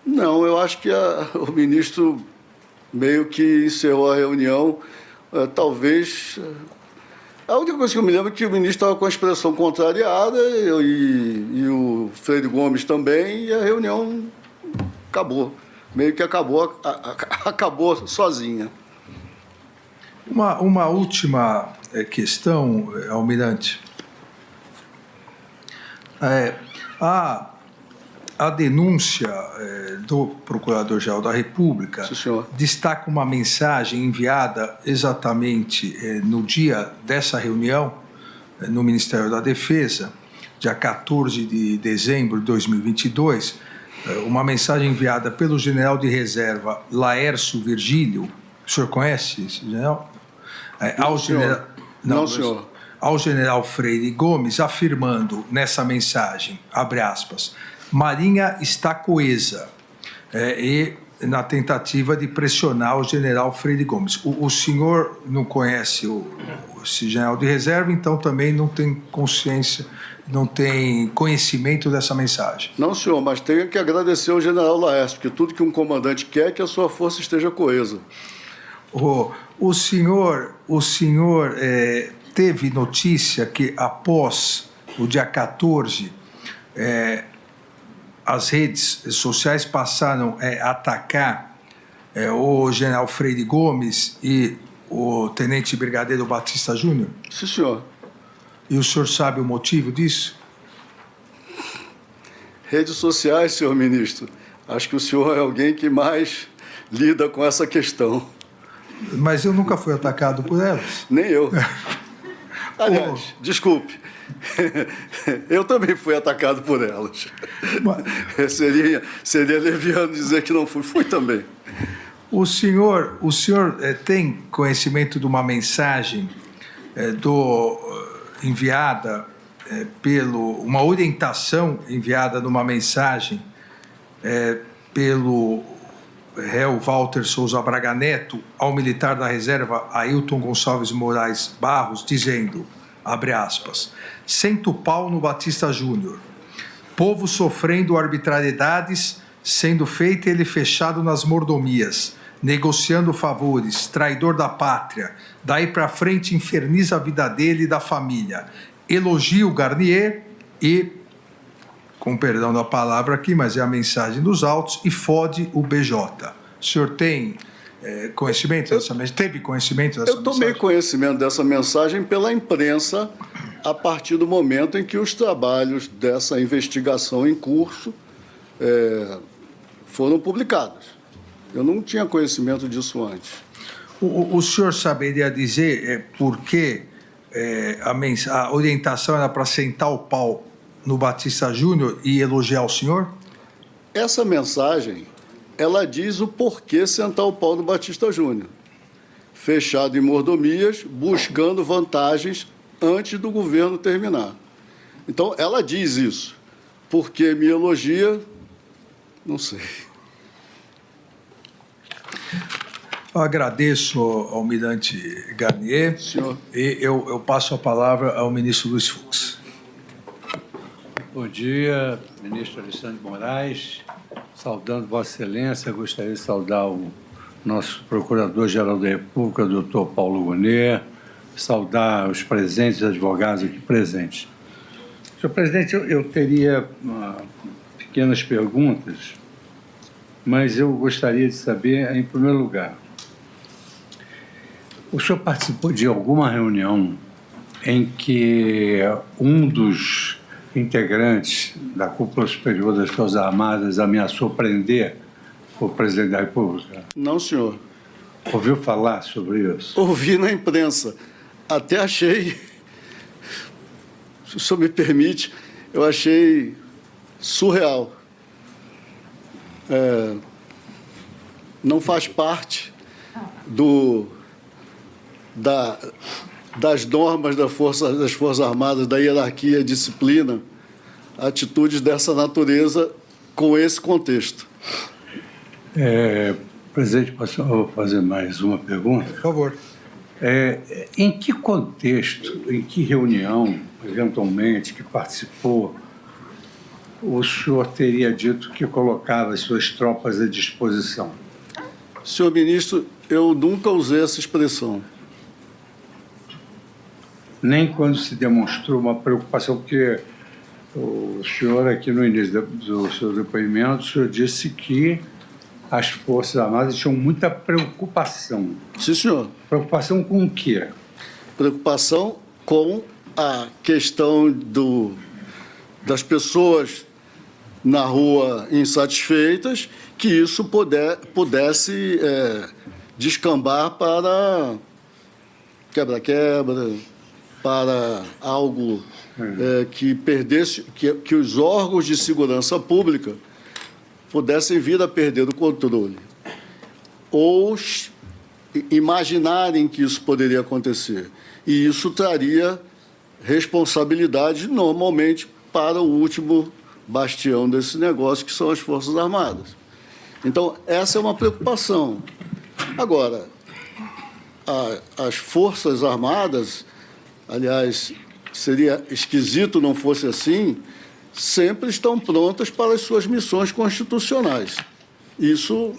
Não, eu acho que o ministro meio que encerrou a reunião, talvez A única coisa que eu me lembro é que o ministro estava com a expressão contrariada e o Freire Gomes também, e a reunião acabou. Meio que acabou sozinha. Uma última questão, Almirante. A denúncia do Procurador-Geral da República destaca uma mensagem enviada exatamente no dia dessa reunião no Ministério da Defesa, dia 14 de dezembro de 2022, uma mensagem enviada pelo general de reserva Laércio Virgílio. O senhor conhece esse general? Não, senhor. Ao general Freire Gomes, afirmando nessa mensagem, abre aspas, Marinha está coesa, e na tentativa de pressionar o general Freire Gomes. O senhor não conhece esse general de reserva, então também não tem consciência, não tem conhecimento dessa mensagem. Não, senhor, mas tenho que agradecer ao general Laércio, porque tudo que um comandante quer é que a sua força esteja coesa. O senhor teve notícia que após o dia 14, as redes sociais passaram a atacar o general Freire Gomes e o tenente brigadeiro Batista Júnior? Sim, senhor. E o senhor sabe o motivo disso? Redes sociais, senhor ministro. Acho que o senhor é alguém que mais lida com essa questão. Mas eu nunca fui atacado por elas. Nem eu. Aliás, desculpe. Eu também fui atacado por elas. Mas... Seria leviano dizer que não fui. Fui também. O senhor tem conhecimento de uma mensagem enviada uma orientação enviada numa mensagem pelo réu Walter Souza Braga Neto ao militar da reserva Ailton Gonçalves Moraes Barros, dizendo, abre aspas, senta o pau no Batista Júnior, povo sofrendo arbitrariedades, sendo feito ele fechado nas mordomias, negociando favores, traidor da pátria, daí para frente inferniza a vida dele e da família, elogia o Garnier e, com perdão da palavra aqui, mas é a mensagem dos autos, e fode o BJ. O senhor tem conhecimento dessa mensagem? Teve conhecimento dessa mensagem? Eu tomei conhecimento dessa mensagem pela imprensa a partir do momento em que os trabalhos dessa investigação em curso foram publicados. Eu não tinha conhecimento disso antes. O senhor saberia dizer por que a orientação era para sentar o pau no Batista Júnior e elogiar o senhor? Essa mensagem, ela diz o porquê sentar o pau no Batista Júnior. Fechado em mordomias, buscando vantagens antes do governo terminar. Então, ela diz isso. Porque me elogia, não sei. Eu agradeço ao almirante Garnier. Senhor. E eu passo a palavra ao ministro Luiz Fux. Bom dia, ministro Alexandre de Moraes. Saudando Vossa Excelência, gostaria de saudar o nosso Procurador-Geral da República, doutor Paulo Gonet, saudar os presentes, advogados aqui presentes. Senhor presidente, eu teria pequenas perguntas, mas eu gostaria de saber, em primeiro lugar, o senhor participou de alguma reunião em que um dos integrantes da cúpula superior das Forças Armadas ameaçou prender o presidente da República? Não, senhor. Ouviu falar sobre isso? Ouvi na imprensa. Até achei, se o senhor me permite, eu achei surreal. Não faz parte das normas das Forças Armadas, da hierarquia, disciplina, atitudes dessa natureza com esse contexto. Presidente, posso fazer mais uma pergunta? Por favor. Em que contexto, em que reunião, eventualmente, que participou, o senhor teria dito que colocava as suas tropas à disposição? Senhor ministro, eu nunca usei essa expressão. nem quando se demonstrou uma preocupação, porque o senhor, aqui no início do seu depoimento, o senhor disse que as Forças Armadas tinham muita preocupação. Sim, senhor. Preocupação com o quê? Preocupação com a questão das pessoas na rua insatisfeitas, que isso pudesse descambar para quebra-quebra, para algo que perdesse, que os órgãos de segurança pública pudessem vir a perder o controle, ou imaginarem que isso poderia acontecer. E isso traria responsabilidade, normalmente, para o último bastião desse negócio, que são as Forças Armadas. Então, essa é uma preocupação. Agora, as Forças Armadas, aliás, seria esquisito não fosse assim, sempre estão prontas para as suas missões constitucionais. Isso,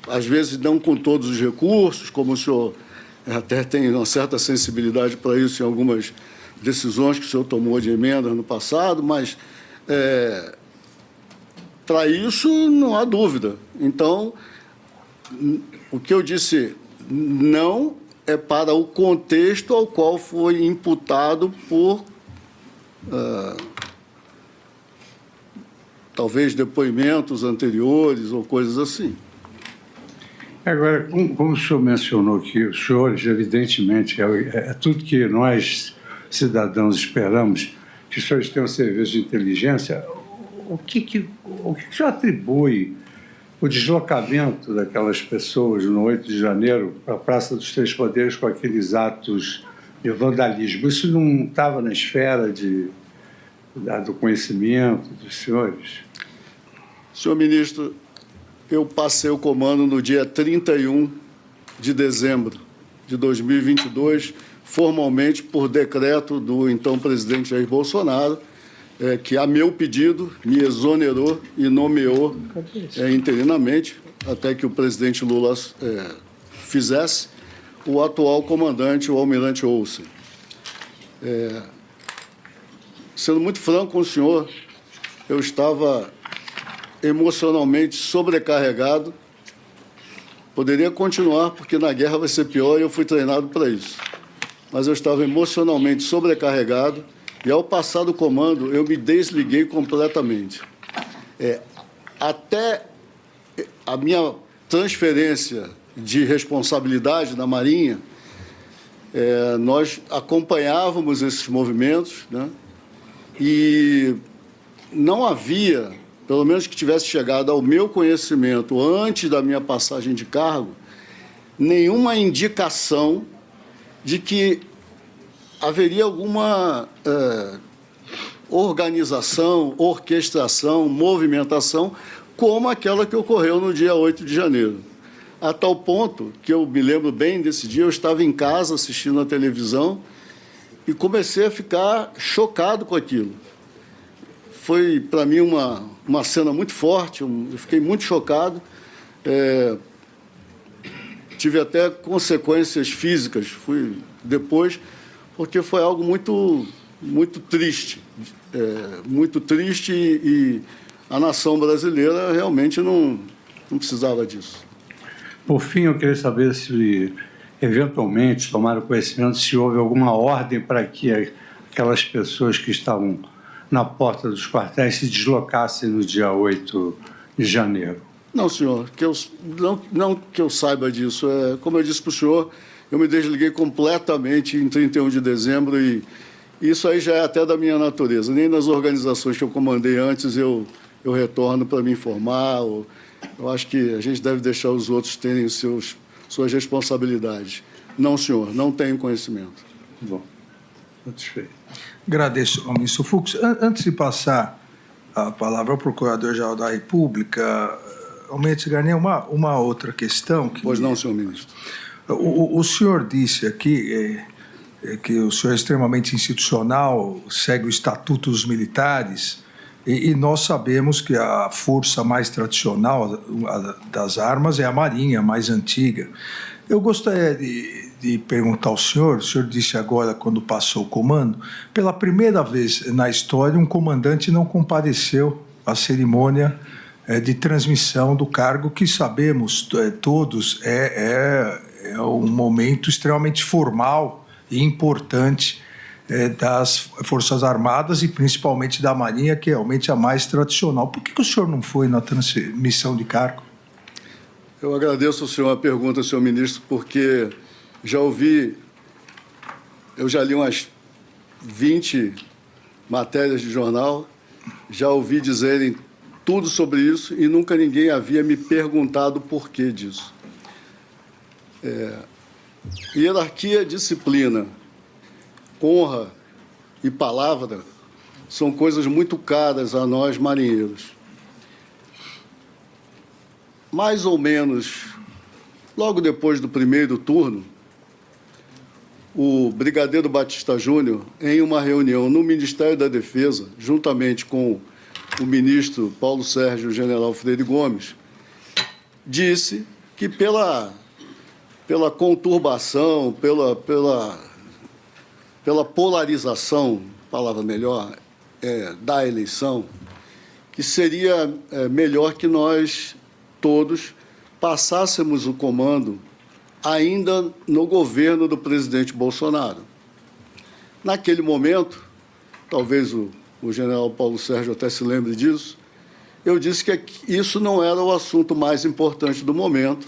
às vezes, não com todos os recursos, como o senhor até tem uma certa sensibilidade para isso em algumas decisões que o senhor tomou de emendas no passado, mas para isso não há dúvida. Então, o que eu disse não é para o contexto ao qual foi imputado por talvez depoimentos anteriores ou coisas assim. Agora, como o senhor mencionou que os senhores, evidentemente, é tudo que nós, cidadãos, esperamos, que os senhores tenham serviço de inteligência, o que o senhor atribui o deslocamento daquelas pessoas no 8 de janeiro para a Praça dos Três Poderes com aqueles atos de vandalismo? Isso não estava na esfera do conhecimento dos senhores? Senhor ministro, eu passei o comando no dia 31 de dezembro de 2022, formalmente por decreto do então presidente Jair Bolsonaro, que, a meu pedido, me exonerou e nomeou interinamente, até que o presidente Lula fizesse, o atual comandante, o almirante Olsen. Sendo muito franco com o senhor, eu estava emocionalmente sobrecarregado. Poderia continuar, porque na guerra vai ser pior e eu fui treinado para isso. Mas eu estava emocionalmente sobrecarregado e, ao passar do comando, eu me desliguei completamente. Até a minha transferência de responsabilidade na Marinha, nós acompanhávamos esses movimentos, né? E não havia, pelo menos que tivesse chegado ao meu conhecimento antes da minha passagem de cargo, nenhuma indicação de que haveria alguma organização, orquestração, movimentação como aquela que ocorreu no dia 8 de janeiro. A tal ponto que eu me lembro bem desse dia, eu estava em casa assistindo a televisão e comecei a ficar chocado com aquilo. Foi, para mim, uma cena muito forte, eu fiquei muito chocado. Tive até consequências físicas, fui depois, porque foi algo muito, muito triste. Muito triste e a nação brasileira realmente não precisava disso. Por fim, eu queria saber se, eventualmente, tomaram conhecimento se houve alguma ordem para que aquelas pessoas que estavam na porta dos quartéis se deslocassem no dia 8 de janeiro. Não, senhor, não que eu saiba disso. Como eu disse para o senhor, eu me desliguei completamente em 31 de dezembro e isso aí já é até da minha natureza. Nem nas organizações que eu comandei antes eu retorno para me informar. Eu acho que a gente deve deixar os outros terem suas responsabilidades. Não, senhor, não tenho conhecimento. Bom, satisfeito. Agradeço ao ministro Fux. Antes de passar a palavra ao Procurador-Geral da República, Almirante Garnier, uma outra questão. Pois não, senhor ministro. O senhor disse aqui que o senhor é extremamente institucional, segue o Estatuto dos Militares, e nós sabemos que a força mais tradicional das armas é a Marinha, a mais antiga. Eu gostaria de perguntar ao senhor, o senhor disse agora, quando passou o comando, pela primeira vez na história, um comandante não compareceu à cerimônia de transmissão do cargo, que sabemos todos é um momento extremamente formal e importante das Forças Armadas e principalmente da Marinha, que é realmente a mais tradicional. Por que o senhor não foi na transmissão de cargo? Eu agradeço ao senhor a pergunta, senhor ministro, porque eu já li umas 20 matérias de jornal, já ouvi dizerem tudo sobre isso e nunca ninguém havia me perguntado o porquê disso. Hierarquia, disciplina, honra e palavra são coisas muito caras a nós marinheiros. Mais ou menos, logo depois do primeiro turno, o brigadeiro Batista Júnior, em uma reunião no Ministério da Defesa, juntamente com o ministro Paulo Sérgio e o general Freire Gomes, disse que pela conturbação, pela polarização, palavra melhor, da eleição, que seria melhor que nós todos passássemos o comando ainda no governo do presidente Bolsonaro. Naquele momento, talvez o general Paulo Sérgio até se lembre disso, eu disse que isso não era o assunto mais importante do momento,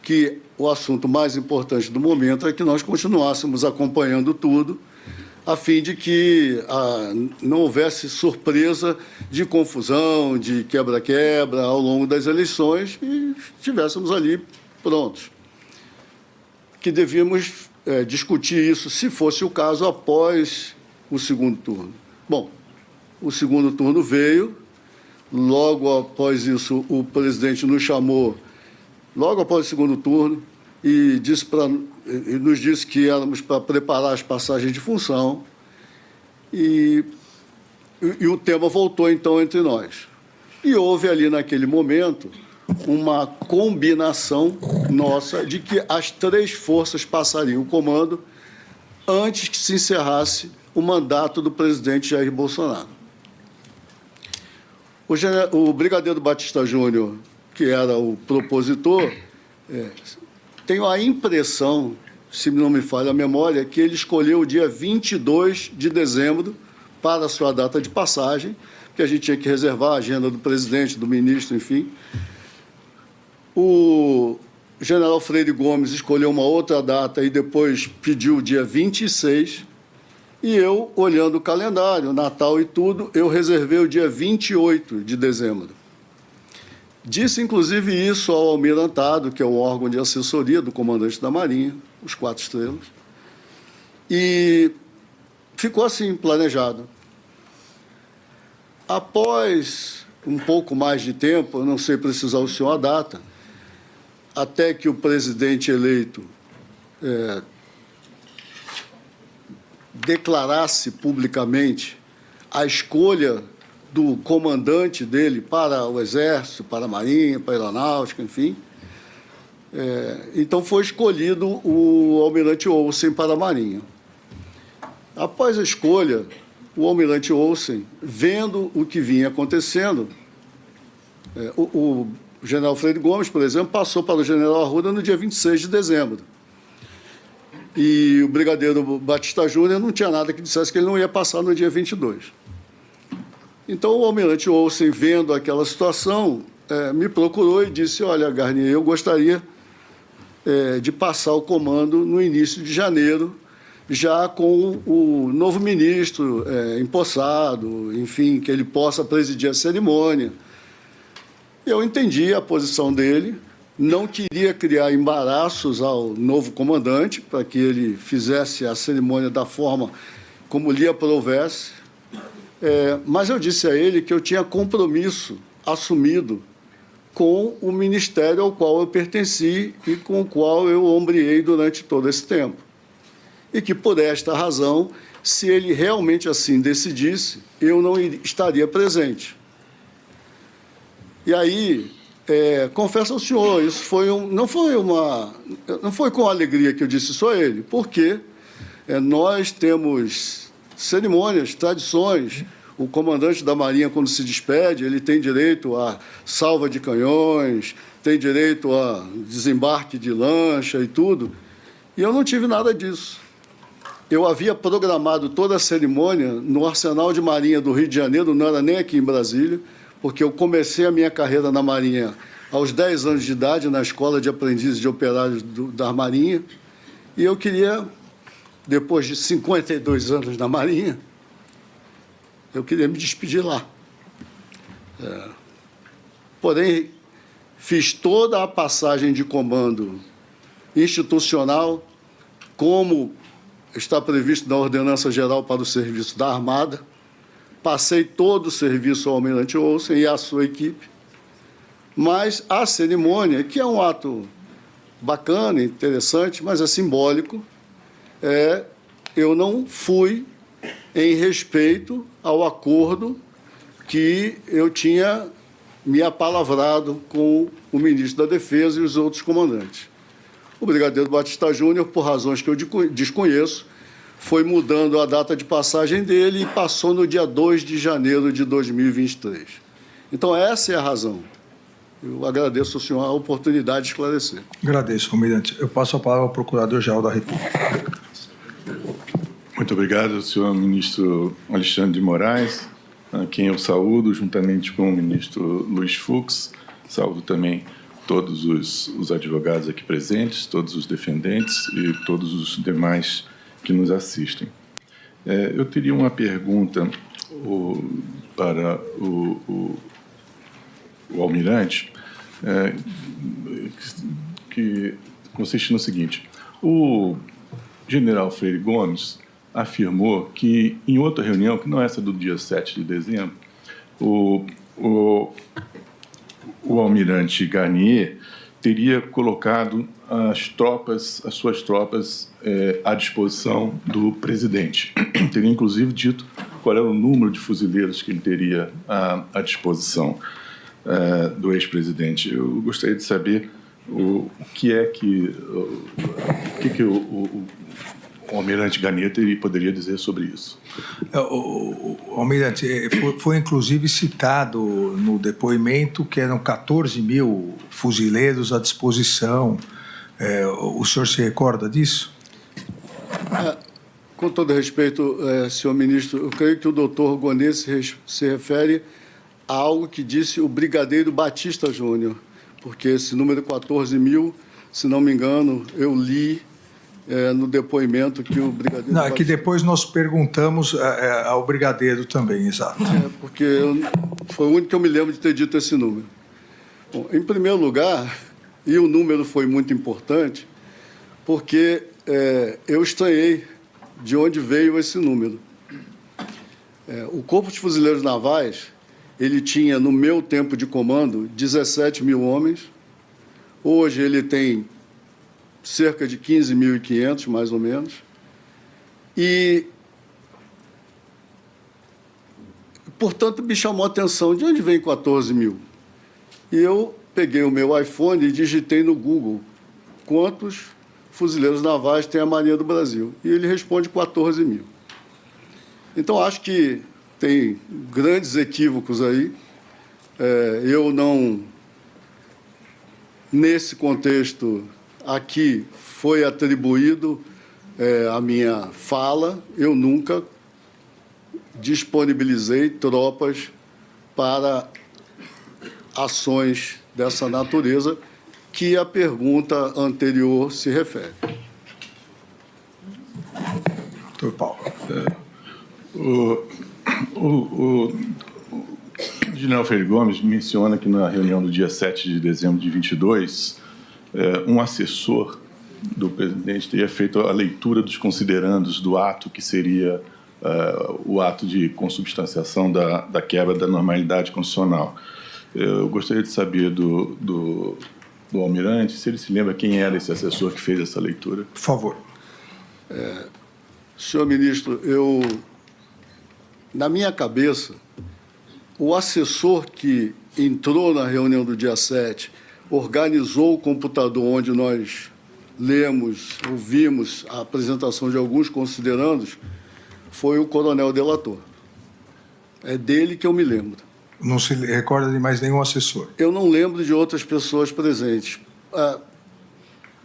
que o assunto mais importante do momento é que nós continuássemos acompanhando tudo, a fim de que não houvesse surpresa de confusão, de quebra-quebra ao longo das eleições e estivéssemos ali prontos. Que devíamos discutir isso, se fosse o caso, após o segundo turno. Bom, o segundo turno veio, logo após isso o presidente nos chamou, logo após o segundo turno, e nos disse que éramos para preparar as passagens de função, e o tema voltou, então, entre nós. E houve ali, naquele momento, uma combinação nossa de que as três forças passariam o comando antes que se encerrasse o mandato do presidente Jair Bolsonaro. O brigadeiro Batista Júnior, que era o propositor, tenho a impressão, se não me falha a memória, que ele escolheu o dia 22 de dezembro para a sua data de passagem, que a gente tinha que reservar a agenda do presidente, do ministro, enfim. O general Freire Gomes escolheu uma outra data e depois pediu o dia 26, e eu, olhando o calendário, Natal e tudo, eu reservei o dia 28 de dezembro. Disse, inclusive, isso ao Almirantado, que é o órgão de assessoria do comandante da Marinha, os 4 estrelas, e ficou assim, planejado. Após um pouco mais de tempo, eu não sei precisar o senhor a data, até que o presidente eleito declarasse publicamente a escolha do comandante dele para o Exército, para a Marinha, para a Aeronáutica, enfim. Então, foi escolhido o almirante Olsen para a Marinha. Após a escolha, o almirante Olsen, vendo o que vinha acontecendo, o general Freire Gomes, por exemplo, passou para o general Arruda no dia 26 de dezembro. E o brigadeiro Batista Júnior não tinha nada que dissesse que ele não ia passar no dia 22. Então, o almirante Olsen, vendo aquela situação, me procurou e disse: olha, Garnier, eu gostaria de passar o comando no início de janeiro, já com o novo ministro empossado, enfim, que ele possa presidir a cerimônia. Eu entendi a posição dele, não queria criar embaraços ao novo comandante, para que ele fizesse a cerimônia da forma como lhe aprovesse, mas eu disse a ele que eu tinha compromisso assumido com o ministério ao qual eu pertenci e com o qual eu ombreei durante todo esse tempo. E que, por esta razão, se ele realmente assim decidisse, eu não estaria presente. E aí, confesso ao senhor, isso não foi com alegria que eu disse isso a ele, porque nós temos cerimônias, tradições. O comandante da Marinha, quando se despede, ele tem direito a salva de canhões, tem direito a desembarque de lancha e tudo. E eu não tive nada disso. Eu havia programado toda a cerimônia no Arsenal de Marinha do Rio de Janeiro, não era nem aqui em Brasília, porque eu comecei a minha carreira na Marinha aos 10 anos de idade, na Escola de Aprendizes de Operários da Marinha, e eu queria, depois de 52 anos na Marinha, eu queria me despedir lá. Porém, fiz toda a passagem de comando institucional, como está previsto na Ordenança Geral para o Serviço da Armada, passei todo o serviço ao Almirante Olsen e à sua equipe, mas a cerimônia, que é um ato bacana, interessante, mas é simbólico, eu não fui em respeito ao acordo que eu tinha me apalavrado com o ministro da Defesa e os outros comandantes. O brigadeiro Batista Júnior, por razões que eu desconheço, foi mudando a data de passagem dele e passou no dia 2 de janeiro de 2023. Então, essa é a razão. Eu agradeço ao senhor a oportunidade de esclarecer. Agradeço, almirante. Eu passo a palavra ao Procurador-Geral da República. Muito obrigado, senhor ministro Alexandre de Moraes, a quem eu saúdo, juntamente com o ministro Luiz Fux. Saúdo também todos os advogados aqui presentes, todos os defendentes e todos os demais que nos assistem. Eu teria uma pergunta para o almirante, que consiste no seguinte: o general Freire Gomes afirmou que, em outra reunião, que não é essa do dia 7 de dezembro, o almirante Garnier teria colocado as suas tropas à disposição do presidente. Teria, inclusive, dito qual era o número de fuzileiros que ele teria à disposição do ex-presidente. Eu gostaria de saber o que o almirante Garnier poderia dizer sobre isso. O almirante, foi inclusive citado no depoimento que eram 14 mil fuzileiros à disposição. O senhor se recorda disso? Com todo respeito, senhor ministro, eu creio que o doutor Gonê se refere a algo que disse o brigadeiro Batista Júnior, porque esse número 14 mil, se não me engano, eu li no depoimento que o brigadeiro... Não, é que depois nós perguntamos ao brigadeiro também, exato. Porque foi o único que eu me lembro de ter dito esse número. Bom, em primeiro lugar, e o número foi muito importante, porque eu estranhei de onde veio esse número. O Corpo de Fuzileiros Navais, ele tinha, no meu tempo de comando, 17 mil homens. Hoje ele tem cerca de 15.500, mais ou menos. E, portanto, me chamou a atenção, de onde vem 14 mil? E eu peguei o meu iPhone e digitei no Google quantos fuzileiros navais tem a Marinha do Brasil. E ele responde 14 mil. Então, acho que tem grandes equívocos aí. Eu não, nesse contexto aqui, foi atribuído a minha fala, eu nunca disponibilizei tropas para ações dessa natureza que a pergunta anterior se refere. Doutor Paulo. O general Freire Gomes menciona que na reunião do dia 7 de dezembro de 22, um assessor do presidente teria feito a leitura dos considerandos do ato que seria o ato de consubstanciação da quebra da normalidade constitucional. Eu gostaria de saber do almirante se ele se lembra quem era esse assessor que fez essa leitura. Por favor. Senhor ministro, na minha cabeça, o assessor que entrou na reunião do dia 7, organizou o computador onde nós lemos, ouvimos a apresentação de alguns considerandos, foi o coronel delator. É dele que eu me lembro. Não se recorda de mais nenhum assessor? Eu não lembro de outras pessoas presentes.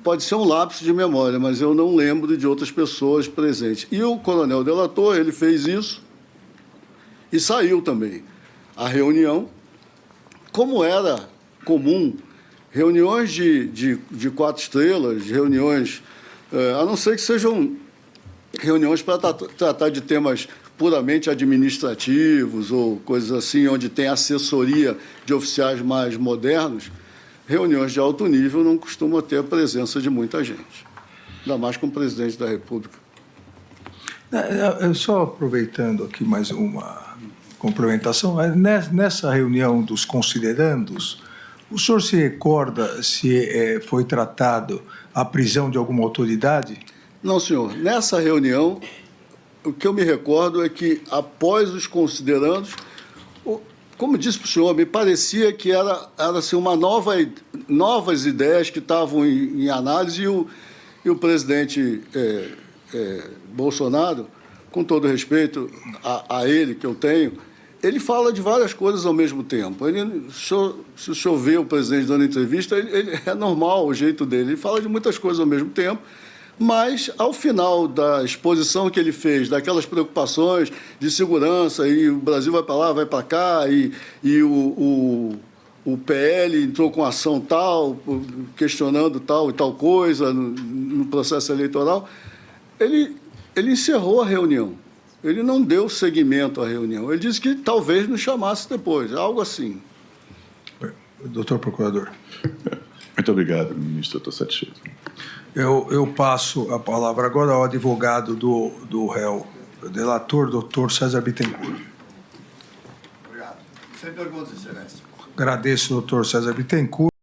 Pode ser um lapso de memória, mas eu não lembro de outras pessoas presentes. E o coronel delator, ele fez isso e saiu também. A reunião, como era comum, reuniões de 4 estrelas, reuniões, a não ser que sejam reuniões para tratar de temas puramente administrativos ou coisas assim, onde tem assessoria de oficiais mais modernos, reuniões de alto nível não costumam ter a presença de muita gente, ainda mais com o presidente da República. Só aproveitando aqui mais uma complementação, nessa reunião dos considerandos, o senhor se recorda se foi tratado a prisão de alguma autoridade? Não, senhor. Nessa reunião, o que eu me recordo é que, após os considerandos, como disse para o senhor, me parecia que era assim, novas ideias que estavam em análise e o presidente Bolsonaro, com todo respeito a ele que eu tenho, ele fala de várias coisas ao mesmo tempo. Se o senhor vê o presidente dando entrevista, ele é normal o jeito dele. Ele fala de muitas coisas ao mesmo tempo, mas, ao final da exposição que ele fez, daquelas preocupações de segurança, e o Brasil vai para lá, vai para cá, e o PL entrou com ação tal, questionando tal e tal coisa no processo eleitoral, ele encerrou a reunião. Ele não deu seguimento à reunião. Ele disse que talvez nos chamasse depois, algo assim. Doutor Procurador. Muito obrigado, ministro. Estou satisfeito. Eu passo a palavra agora ao advogado do réu, delator, doutor César Bittencourt. Obrigado. Sem perguntas, excelência. Agradeço, doutor César Bittencourt.